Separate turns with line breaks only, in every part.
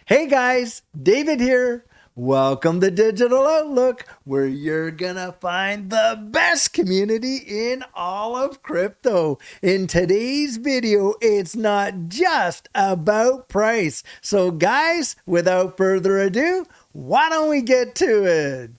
Hey guys, David here. Welcome to Digital Outlook, where you're gonna find the best community in all of crypto. In today's video, it's not just about price. So guys, without further ado, why don't we get to it?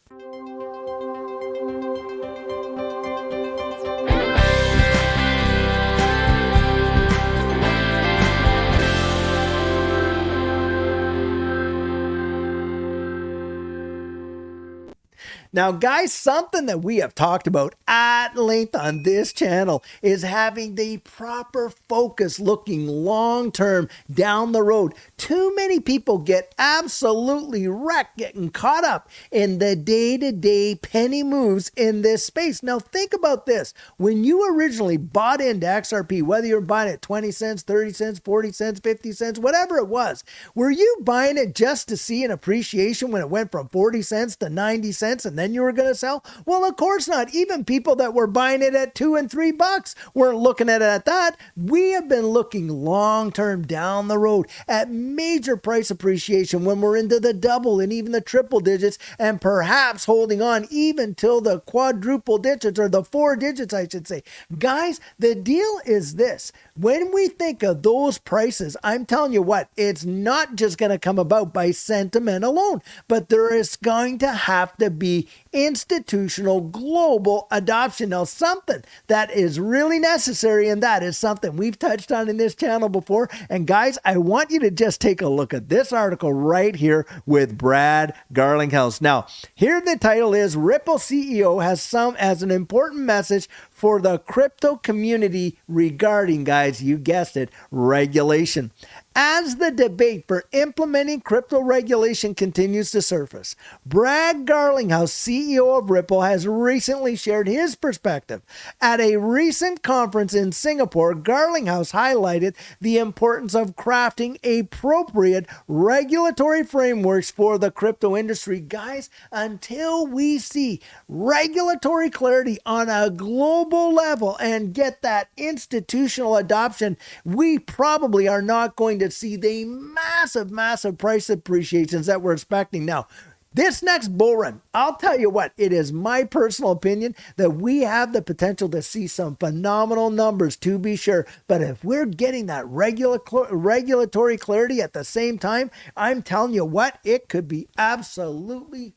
Now, guys, something that we have talked about at length on this channel is having the proper focus, looking long-term down the road. Too many people get absolutely wrecked, getting caught up in the day-to-day penny moves in this space. Now, think about this. When you originally bought into XRP, whether you're buying it 20 cents, 30 cents, 40 cents, 50 cents, whatever it was, were you buying it just to see an appreciation when it went from 40 cents to 90 cents and then you were going to sell? Well, of course not. Even people that were buying it at $2 and $3 weren't looking at it at that. We have been looking long-term down the road at major price appreciation when we're into the double and even the triple digits, and perhaps holding on even till the quadruple digits, or the 4 digits, I should say. Guys, the deal is this. When we think of those prices, I'm telling you what, it's not just going to come about by sentiment alone, but there is going to have to be institutional global adoption. Now, something that is really necessary, and that is something we've touched on in this channel before. And guys, I want you to just take a look at this article right here with Brad Garlinghouse. Now, here the title is Ripple CEO has an important message for the crypto community regarding, guys, you guessed it, regulation. As the debate for implementing crypto regulation continues to surface, Brad Garlinghouse, CEO of Ripple, has recently shared his perspective. At a recent conference in Singapore, Garlinghouse highlighted the importance of crafting appropriate regulatory frameworks for the crypto industry. Guys, until we see regulatory clarity on a global level and get that institutional adoption, we probably are not going to see the massive price appreciations that we're expecting. Now, this next bull run, I'll tell you what, it is my personal opinion that we have the potential to see some phenomenal numbers, to be sure. But if we're getting that regulatory clarity at the same time, I'm telling you what, it could be absolutely,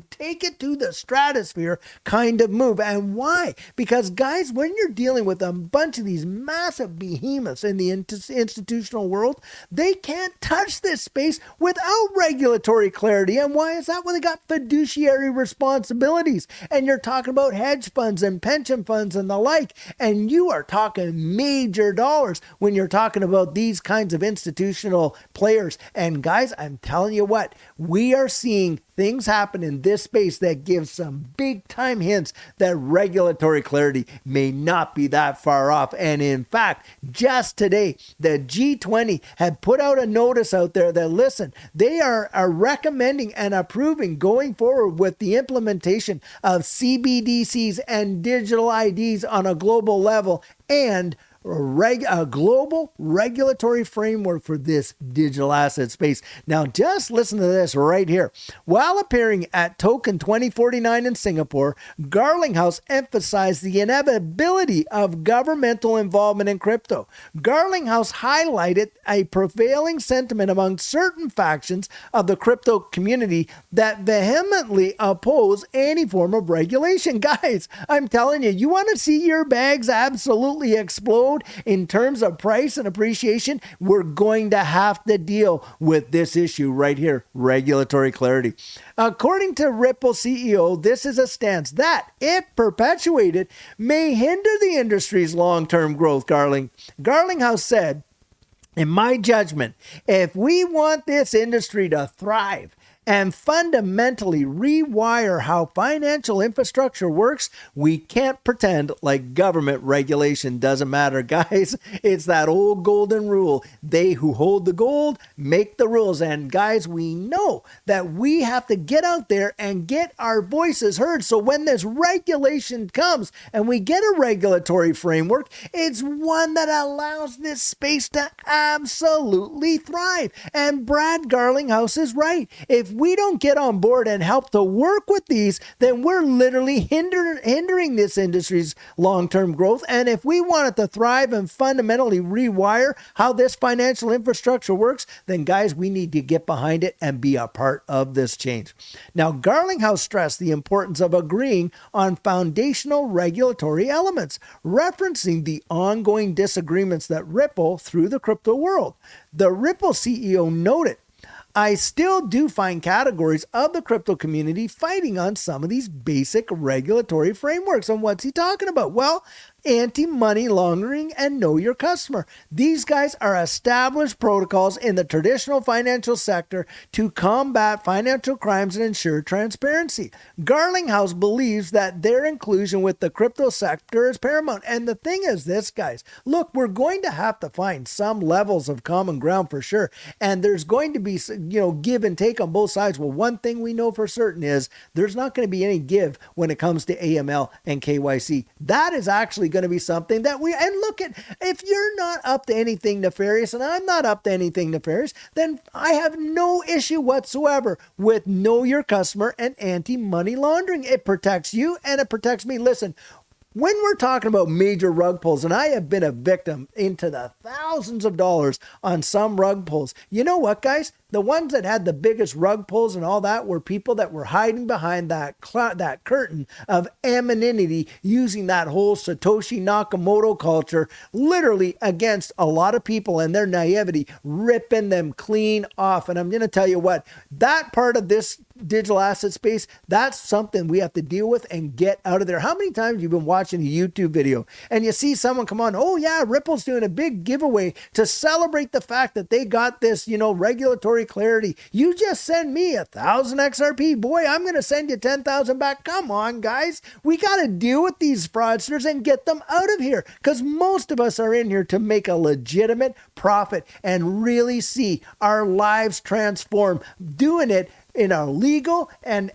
take it to the stratosphere kind of move. And why? Because, guys, when you're dealing with a bunch of these massive behemoths in the institutional world, they can't touch this space without regulatory clarity. And why is that? Well, they got fiduciary responsibilities, and you're talking about hedge funds and pension funds and the like, and you are talking major dollars when you're talking about these kinds of institutional players. And guys, I'm telling you what, we are seeing things happen in this space that give some big time hints that regulatory clarity may not be that far off. And in fact, just today, the G20 had put out a notice out there that, listen, they are recommending and approving going forward with the implementation of CBDCs and digital IDs on a global level, and a global regulatory framework for this digital asset space. Now, just listen to this right here. While appearing at Token 2049 in Singapore, Garlinghouse emphasized the inevitability of governmental involvement in crypto. Garlinghouse highlighted a prevailing sentiment among certain factions of the crypto community that vehemently oppose any form of regulation. Guys, I'm telling you, you want to see your bags absolutely explode in terms of price and appreciation, we're going to have to deal with this issue right here, regulatory clarity. According to Ripple CEO, this is a stance that, if perpetuated, may hinder the industry's long-term growth. Garlinghouse said, in my judgment, if we want this industry to thrive and fundamentally rewire how financial infrastructure works, we can't pretend like government regulation doesn't matter, guys. It's that old golden rule. They who hold the gold make the rules. And guys, we know that we have to get out there and get our voices heard. So when this regulation comes and we get a regulatory framework, it's one that allows this space to absolutely thrive. And Brad Garlinghouse is right. If we don't get on board and help to work with these, then we're literally hindering this industry's long-term growth. And if we want it to thrive and fundamentally rewire how this financial infrastructure works, then guys, we need to get behind it and be a part of this change. Now, Garlinghouse stressed the importance of agreeing on foundational regulatory elements, referencing the ongoing disagreements that ripple through the crypto world. The Ripple CEO noted, I still do find categories of the crypto community fighting on some of these basic regulatory frameworks. And what's he talking about? Well, anti-money laundering and know your customer. These guys are established protocols in the traditional financial sector to combat financial crimes and ensure transparency. Garlinghouse believes that their inclusion with the crypto sector is paramount. And the thing is this, guys, look, we're going to have to find some levels of common ground for sure. And there's going to be, give and take on both sides. Well, one thing we know for certain is there's not going to be any give when it comes to AML and KYC. That is actually going to be something that and look at, if you're not up to anything nefarious and I'm not up to anything nefarious, then I have no issue whatsoever with know your customer and anti-money laundering. It protects you and it protects me. Listen, when we're talking about major rug pulls, and I have been a victim into the thousands of dollars on some rug pulls, you know what, guys? The ones that had the biggest rug pulls and all that were people that were hiding behind that curtain of anonymity, using that whole Satoshi Nakamoto culture literally against a lot of people and their naivety, ripping them clean off. And I'm going to tell you what, that part of this digital asset space, that's something we have to deal with and get out of there. How many times you've been watching a YouTube video and you see someone come on, oh yeah, Ripple's doing a big giveaway to celebrate the fact that they got this, regulatory clarity. You just send me 1,000 XRP. Boy, I'm going to send you 10,000 back. Come on, guys. We got to deal with these fraudsters and get them out of here, because most of us are in here to make a legitimate profit and really see our lives transform, doing it in a legal and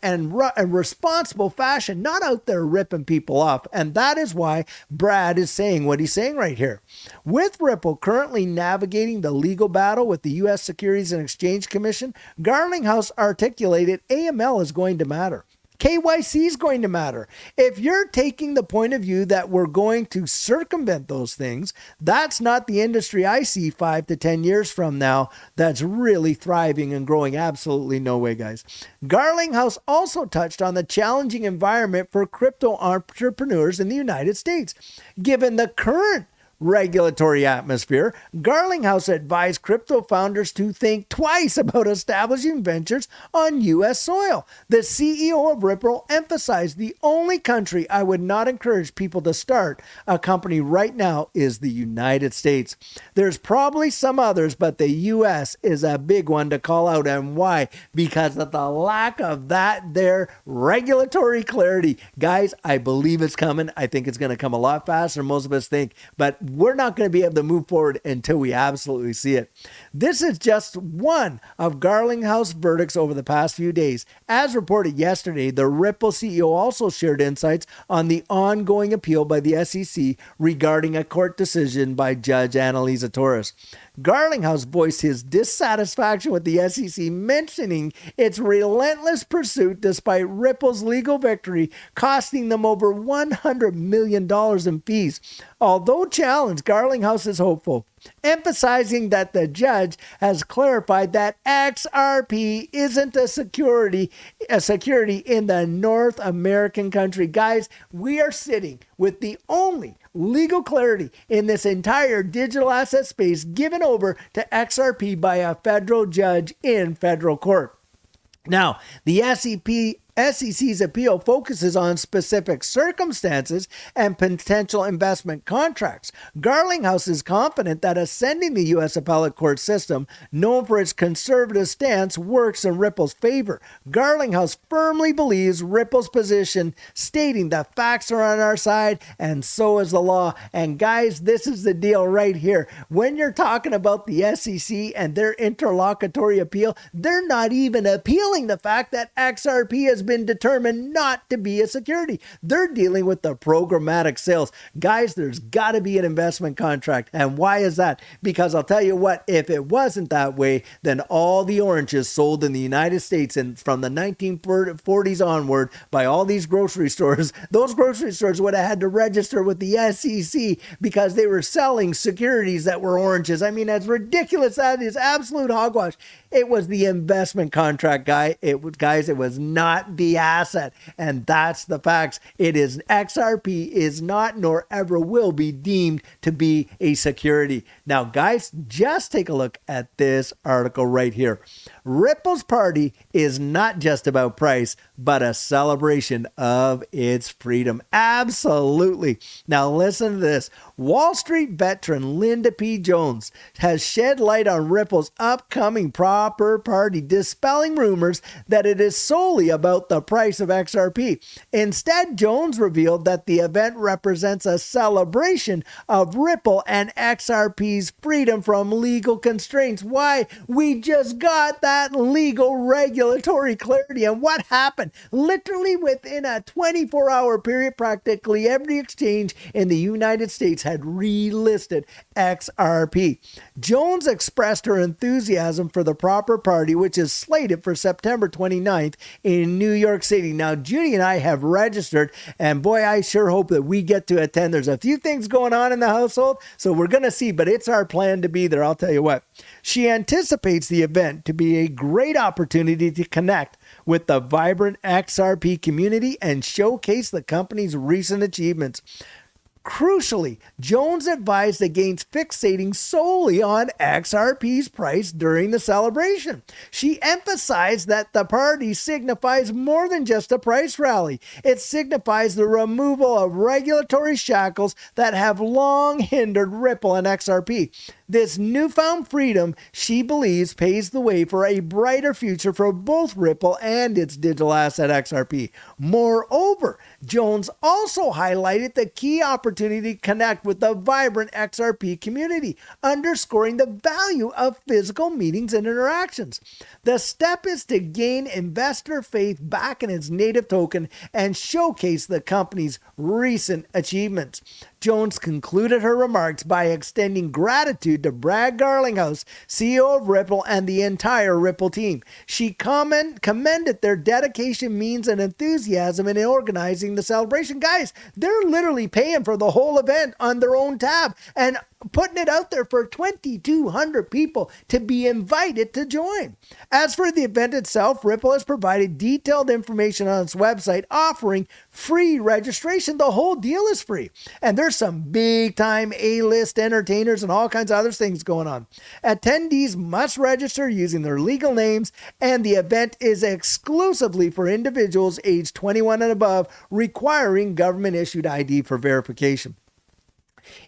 responsible fashion, not out there ripping people off. And that is why Brad is saying what he's saying right here. With Ripple currently navigating the legal battle with the U.S. Securities and Exchange Commission, Garlinghouse articulated AML is going to matter. KYC is going to matter. If you're taking the point of view that we're going to circumvent those things, that's not the industry I see 5 to 10 years from now that's really thriving and growing. Absolutely no way, guys. Garlinghouse also touched on the challenging environment for crypto entrepreneurs in the United States. Given the current regulatory atmosphere, Garlinghouse advised crypto founders to think twice about establishing ventures on U.S. soil. The CEO of Ripple emphasized the only country I would not encourage people to start a company right now is the United States. There's probably some others, but the U.S. is a big one to call out. And why? Because of the lack of their regulatory clarity. Guys, I believe it's coming. I think it's going to come a lot faster than most of us think, but we're not going to be able to move forward until we absolutely see it. This is just one of Garlinghouse verdicts over the past few days. As reported yesterday, the Ripple CEO also shared insights on the ongoing appeal by the SEC regarding a court decision by Judge Annalisa Torres. Garlinghouse voiced his dissatisfaction with the SEC, mentioning its relentless pursuit despite Ripple's legal victory, costing them over $100 million in fees. Although challenged, Garlinghouse is hopeful, emphasizing that the judge has clarified that XRP isn't a security in the North American country. Guys, we are sitting with the only legal clarity in this entire digital asset space given over to XRP by a federal judge in federal court. Now, the SEC's appeal focuses on specific circumstances and potential investment contracts. Garlinghouse is confident that ascending the U.S. appellate court system, known for its conservative stance, works in Ripple's favor. Garlinghouse firmly believes Ripple's position, stating that facts are on our side and so is the law. And guys, this is the deal right here. When you're talking about the SEC and their interlocutory appeal, they're not even appealing the fact that XRP has been determined not to be a security. They're dealing with the programmatic sales. Guys, there's got to be an investment contract. And why is that? Because I'll tell you what, if it wasn't that way, then all the oranges sold in the United States and from the 1940s onward by all these grocery stores, those grocery stores would have had to register with the SEC because they were selling securities that were oranges. I mean, that's ridiculous. That is absolute hogwash. It was the investment contract, guys. It was not the asset. And that's the facts. It is XRP is not nor ever will be deemed to be a security. Now, guys, just take a look at this article right here. Ripple's party is not just about price, but a celebration of its freedom. Absolutely. Now, listen to this. Wall Street veteran Linda P. Jones has shed light on Ripple's upcoming proper party, dispelling rumors that it is solely about the price of XRP. Instead, Jones revealed that the event represents a celebration of Ripple and XRP's freedom from legal constraints. Why? We just got that legal regulatory clarity. And what happened? Literally within a 24-hour period, practically every exchange in the United States had relisted XRP. Jones expressed her enthusiasm for the proper party, which is slated for September 29th in New York City. Now, Judy and I have registered, and boy, I sure hope that we get to attend. There's a few things going on in the household, so we're going to see, but it's our plan to be there. I'll tell you what. She anticipates the event to be a great opportunity to connect with the vibrant XRP community and showcase the company's recent achievements. Crucially, Jones advised against fixating solely on XRP's price during the celebration. She emphasized that the party signifies more than just a price rally. It signifies the removal of regulatory shackles that have long hindered Ripple and XRP. This newfound freedom, she believes, paves the way for a brighter future for both Ripple and its digital asset XRP. Moreover, Jones also highlighted the key opportunity to connect with the vibrant XRP community, underscoring the value of physical meetings and interactions. The step is to gain investor faith back in its native token and showcase the company's recent achievements. Jones concluded her remarks by extending gratitude to Brad Garlinghouse, CEO of Ripple, and the entire Ripple team. She commended their dedication, means, and enthusiasm in organizing the celebration. Guys, they're literally paying for the whole event on their own tab and putting it out there for 2,200 people to be invited to join. As for the event itself, Ripple has provided detailed information on its website offering free registration. The whole deal is free. And there's some big time A-list entertainers and all kinds of other things going on. Attendees must register using their legal names, and the event is exclusively for individuals aged 21 and above, requiring government-issued ID for verification.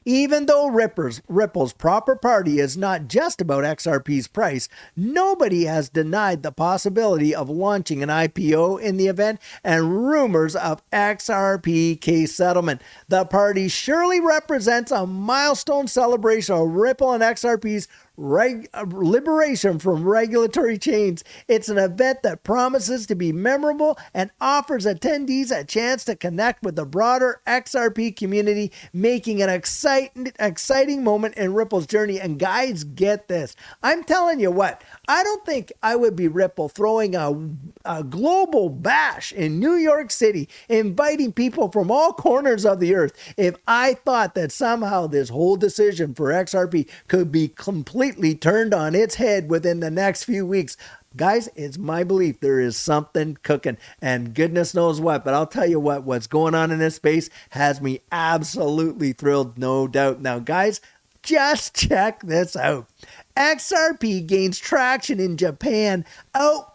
Even though Ripple's proper party is not just about XRP's price, nobody has denied the possibility of launching an IPO in the event and rumors of XRP case settlement. The party surely represents a milestone celebration of Ripple and XRP's liberation from regulatory chains. It's an event that promises to be memorable and offers attendees a chance to connect with the broader XRP community, making an exciting moment in Ripple's journey. And guys, get this. I'm telling you what, I don't think I would be Ripple throwing a global bash in New York City, inviting people from all corners of the earth, if I thought that somehow this whole decision for XRP could be completely turned on its head within the next few weeks. Guys, it's my belief there is something cooking, and goodness knows what, but I'll tell you what's going on in this space has me absolutely thrilled, no doubt. Now, guys, just check this out. XRP gains traction in Japan,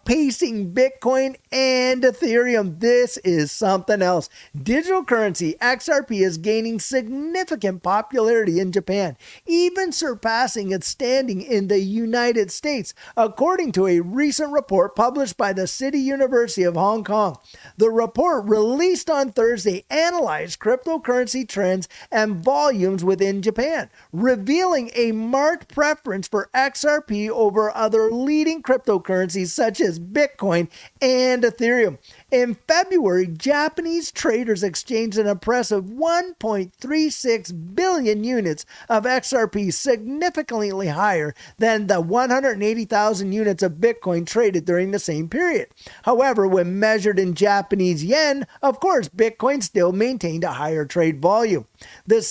outpacing Bitcoin and Ethereum. This is something else. Digital currency XRP is gaining significant popularity in Japan, even surpassing its standing in the United States, according to a recent report published by the City University of Hong Kong. The report, released on Thursday, analyzed cryptocurrency trends and volumes within Japan, revealing a marked preference for XRP over other leading cryptocurrencies such as Bitcoin and Ethereum. In February, Japanese traders exchanged an impressive 1.36 billion units of XRP, significantly higher than the 180,000 units of Bitcoin traded during the same period. However, when measured in Japanese yen, of course, Bitcoin still maintained a higher trade volume. The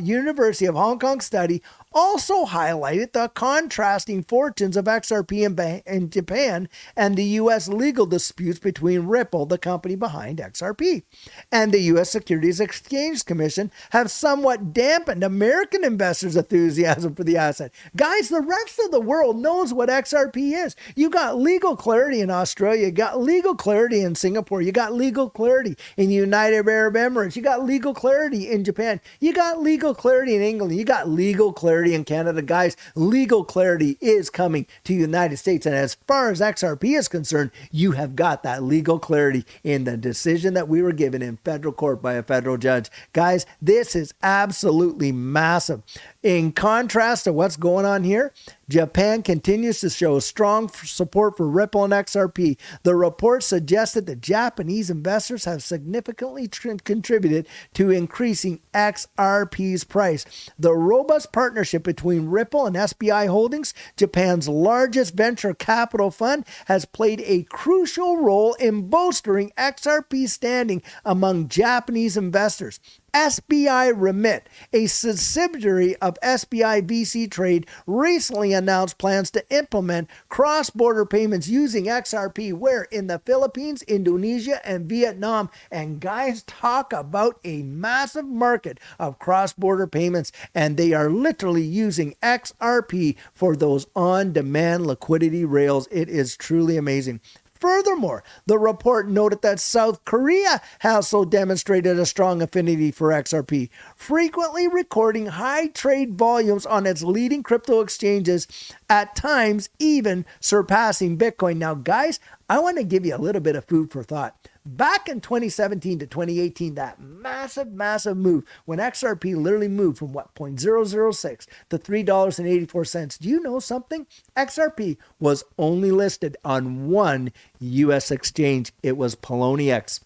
University of Hong Kong study also highlighted the contrasting fortunes of XRP in Japan and the U.S. legal disputes between Ripple, the company behind XRP, and the U.S. Securities Exchange Commission have somewhat dampened American investors' enthusiasm for the asset. Guys, the rest of the world knows what XRP is. You got legal clarity in Australia, you got legal clarity in Singapore, you got legal clarity in the United Arab Emirates, you got legal clarity in Japan, you got legal clarity in England, you got legal clarity in Canada. Guys, legal clarity is coming to the United States. And as far as XRP is concerned, you have got that legal clarity in the decision that we were given in federal court by a federal judge. Guys, this is absolutely massive. In contrast to what's going on here, Japan continues to show strong support for Ripple and XRP. The report suggested that Japanese investors have significantly contributed to increasing XRP's price. The robust partnership between Ripple and SBI Holdings, Japan's largest venture capital fund, has played a crucial role in bolstering XRP's standing among Japanese investors. SBI Remit, a subsidiary of SBI VC Trade, recently announced plans to implement cross-border payments using XRP, where in the Philippines, Indonesia, and Vietnam. And guys, talk about a massive market of cross-border payments, and they are literally using XRP for those on-demand liquidity rails. It is truly amazing. Furthermore, the report noted that South Korea has also demonstrated a strong affinity for XRP, frequently recording high trade volumes on its leading crypto exchanges, at times even surpassing Bitcoin. Now, guys, I want to give you a little bit of food for thought. Back in 2017 to 2018, that massive move when XRP literally moved from what, 0.006 to $3.84. Do you know something? XRP was only listed on one U.S. exchange. It was Poloniex.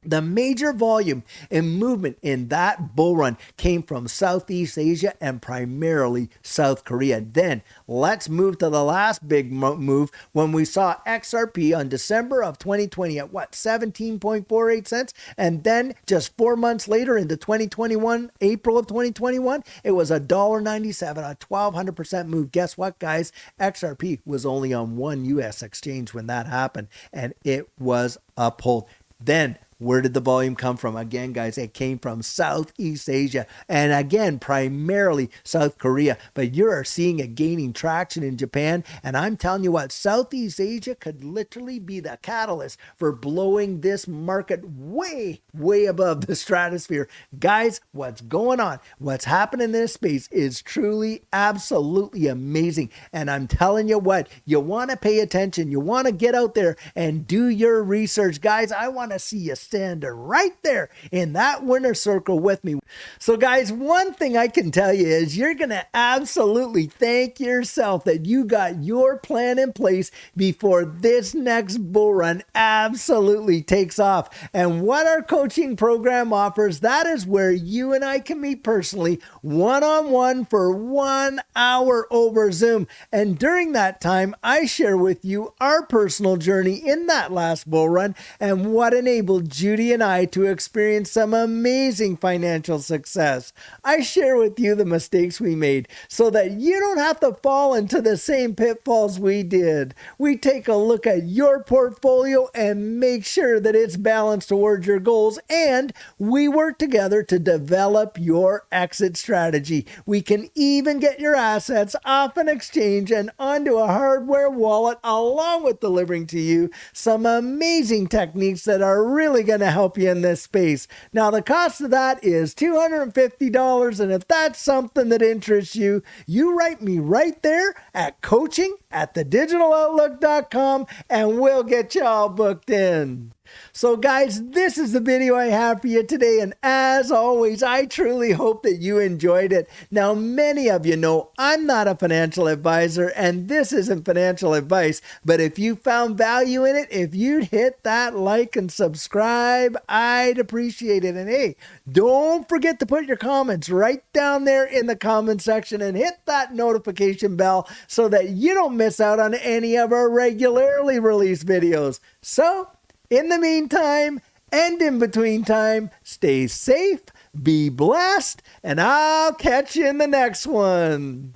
The major volume and movement in that bull run came from Southeast Asia and primarily South Korea. Then let's move to the last big move when we saw XRP on December of 2020 at what, 17.48 cents? And then just 4 months later into 2021, April of 2021, it was $1.97, a 1,200% move. Guess what, guys? XRP was only on one U.S. exchange when that happened, and it was uphold. Then where did the volume come from? Again, guys, it came from Southeast Asia and again, primarily South Korea. But you are seeing it gaining traction in Japan. And I'm telling you what, Southeast Asia could literally be the catalyst for blowing this market way above the stratosphere. Guys, what's going on? What's happening in this space is truly absolutely amazing. And I'm telling you what, you want to pay attention. You want to get out there and do your research. Guys, I want to see you stand right there in that winner circle with me. So guys, one thing I can tell you is you're going to absolutely thank yourself that you got your plan in place before this next bull run absolutely takes off. And what our coaching program offers, that is where you and I can meet personally one-on-one for 1 hour over Zoom. And during that time, I share with you our personal journey in that last bull run and what enabled Judy and I to experience some amazing financial success. I share with you the mistakes we made so that you don't have to fall into the same pitfalls we did. We take a look at your portfolio and make sure that it's balanced towards your goals, and we work together to develop your exit strategy. We can even get your assets off an exchange and onto a hardware wallet, along with delivering to you some amazing techniques that are really going to help you in this space. Now, the cost of that is $250, and if that's something that interests you, you write me right there at coaching@thedigitaloutlook.com and we'll get you all booked in. So guys, this is the video I have for you today, and as always, I truly hope that you enjoyed it. Now, many of you know I'm not a financial advisor, and this isn't financial advice, but if you found value in it, if you'd hit that like and subscribe, I'd appreciate it. And hey, don't forget to put your comments right down there in the comment section and hit that notification bell so that you don't miss out on any of our regularly released videos. So, in the meantime, and in between time, stay safe, be blessed, and I'll catch you in the next one.